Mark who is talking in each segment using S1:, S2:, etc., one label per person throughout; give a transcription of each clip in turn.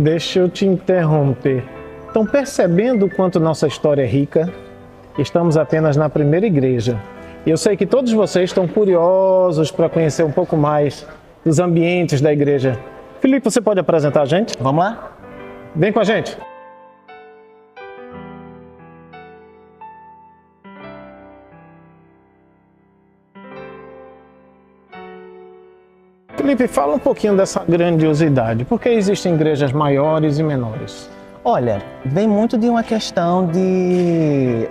S1: Deixa eu te interromper. Estão percebendo o quanto nossa história é rica? Estamos apenas na primeira igreja. E eu sei que todos vocês estão curiosos para conhecer um pouco mais dos ambientes da igreja. Felipe, você pode apresentar a gente?
S2: Vamos lá?
S1: Vem com a gente. Felipe, fala um pouquinho dessa grandiosidade. Por que existem igrejas maiores e menores?
S2: Olha, vem muito de uma questão de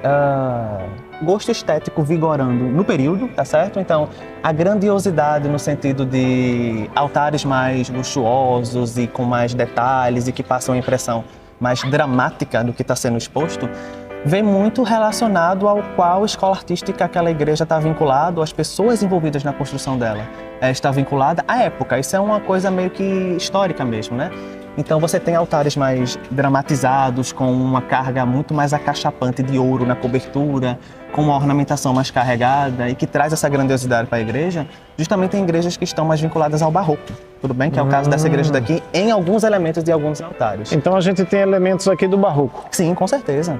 S2: gosto estético vigorando no período, tá certo? Então, a grandiosidade no sentido de altares mais luxuosos e com mais detalhes e que passam a impressão mais dramática do que está sendo exposto, vem muito relacionado ao qual escola artística aquela igreja está vinculada, ou as pessoas envolvidas na construção dela está vinculada à época. Isso é uma coisa meio que histórica mesmo, né? Então você tem altares mais dramatizados, com uma carga muito mais acachapante de ouro na cobertura, com uma ornamentação mais carregada e que traz essa grandiosidade para a igreja, justamente em igrejas que estão mais vinculadas ao barroco, tudo bem? Que é o caso dessa igreja daqui, em alguns elementos de alguns altares.
S1: Então a gente tem elementos aqui do barroco.
S2: Sim, com certeza.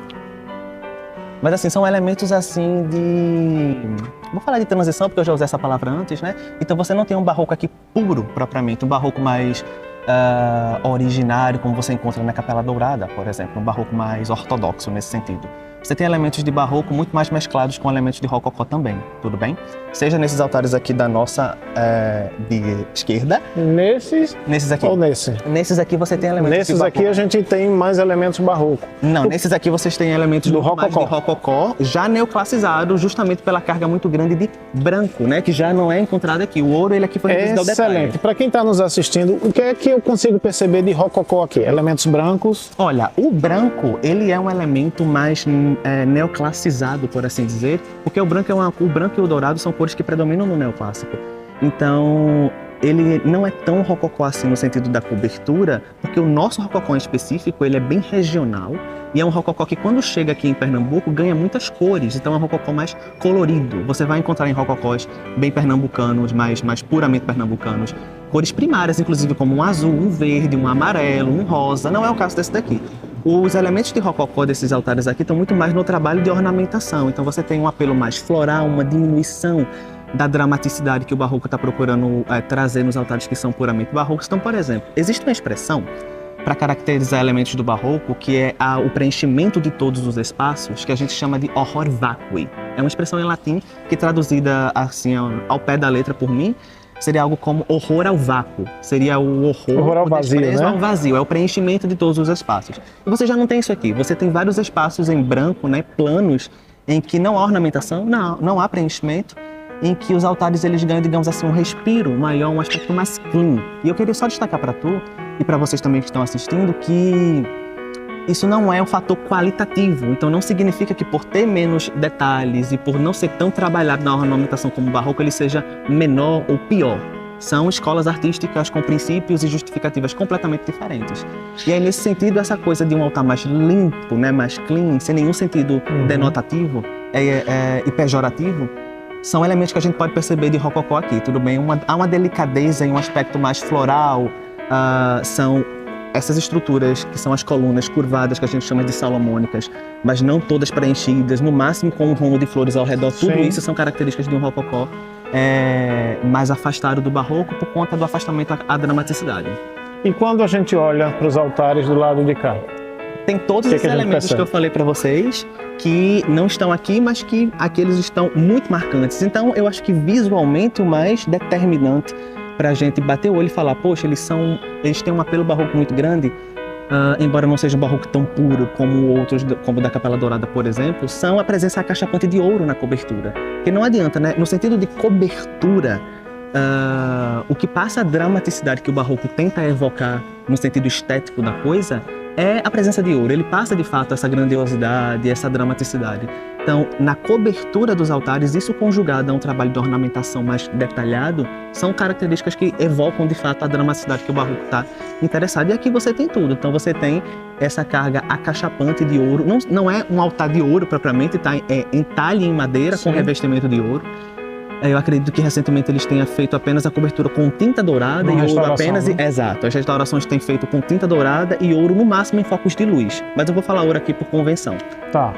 S2: Mas assim, são elementos assim de... Vou falar de transição, porque eu já usei essa palavra antes, né? Então você não tem um barroco aqui puro, propriamente, um barroco mais originário, como você encontra na Capela Dourada, por exemplo, um barroco mais ortodoxo nesse sentido. Você tem elementos de barroco muito mais mesclados com elementos de rococó também, tudo bem? Seja nesses altares aqui da nossa de esquerda.
S1: Nesses
S2: aqui.
S1: Ou nesse?
S2: Nesses aqui você tem elementos
S1: Nesses
S2: de barroco.
S1: aqui a gente tem mais elementos barroco.
S2: Não, nesses aqui vocês têm elementos
S1: do
S2: mais de rococó, já neoclassizado, justamente pela carga muito grande de branco, né? Que já não é encontrado aqui. O ouro, ele aqui foi reduzido ao detalhe.
S1: Excelente. Para quem está nos assistindo, o que é que eu consigo perceber de rococó aqui? Elementos brancos?
S2: Olha, o branco, ele é um elemento mais neoclassizado, por assim dizer, porque o branco e o dourado são cores que predominam no neoclássico. Então, ele não é tão rococó assim no sentido da cobertura, porque o nosso rococó em específico, ele é bem regional e é um rococó que quando chega aqui em Pernambuco ganha muitas cores, então é um rococó mais colorido. Você vai encontrar em rococós bem pernambucanos, mais puramente pernambucanos, cores primárias, inclusive como um azul, um verde, um amarelo, um rosa. Não é o caso desse daqui. Os elementos de rococó desses altares aqui estão muito mais no trabalho de ornamentação. Então você tem um apelo mais floral, uma diminuição da dramaticidade que o barroco está procurando trazer nos altares que são puramente barrocos. Então, por exemplo, existe uma expressão para caracterizar elementos do barroco que é o preenchimento de todos os espaços, que a gente chama de horror vacui. É uma expressão em latim que, traduzida assim ao pé da letra por mim, seria algo como horror ao vácuo. Seria o horror
S1: ao vazio, né?
S2: Ao vazio, é o preenchimento de todos os espaços. E você já não tem isso aqui. Você tem vários espaços em branco, né, planos, em que não há ornamentação, não há preenchimento, em que os altares eles ganham, digamos assim, um respiro maior, um aspecto mais clean. E eu queria só destacar para tu e para vocês também que estão assistindo que isso não é um fator qualitativo, então não significa que por ter menos detalhes e por não ser tão trabalhado na ornamentação como o barroco, ele seja menor ou pior. São escolas artísticas com princípios e justificativas completamente diferentes. E aí, nesse sentido, essa coisa de um altar mais limpo, né, mais clean, sem nenhum sentido denotativo e pejorativo, são elementos que a gente pode perceber de rococó aqui, tudo bem? Há uma delicadeza e um aspecto mais floral, são essas estruturas que são as colunas curvadas, que a gente chama de salomônicas, mas não todas preenchidas, no máximo com um ramo de flores ao redor. Tudo isso são características de um rococó mais afastado do barroco por conta do afastamento à dramaticidade.
S1: E quando a gente olha para os altares do lado de cá?
S2: Tem todos esses elementos que eu falei para vocês, que não estão aqui, mas que aqui eles estão muito marcantes. Então, eu acho que visualmente o mais determinante para a gente bater o olho e falar, poxa, eles têm um apelo barroco muito grande, embora não seja um barroco tão puro como outros, como o da Capela Dourada, por exemplo, são a presença acachapante de ouro na cobertura. Porque não adianta, né? No sentido de cobertura, o que passa a dramaticidade que o barroco tenta evocar no sentido estético da coisa é a presença de ouro. Ele passa, de fato, essa grandiosidade, essa dramaticidade. Então, na cobertura dos altares, isso conjugado a um trabalho de ornamentação mais detalhado, são características que evocam, de fato, a dramaticidade que o barroco está interessado. E aqui você tem tudo. Então, você tem essa carga acachapante de ouro. Não é um altar de ouro, propriamente, tá? É entalhe em madeira com revestimento de ouro. Eu acredito que recentemente eles tenham feito apenas a cobertura com tinta dourada
S1: Uma
S2: e ouro
S1: restauração,
S2: apenas.
S1: né?
S2: Exato, as restaurações têm feito com tinta dourada e ouro no máximo em focos de luz. Mas eu vou falar ouro aqui por convenção.
S1: Tá.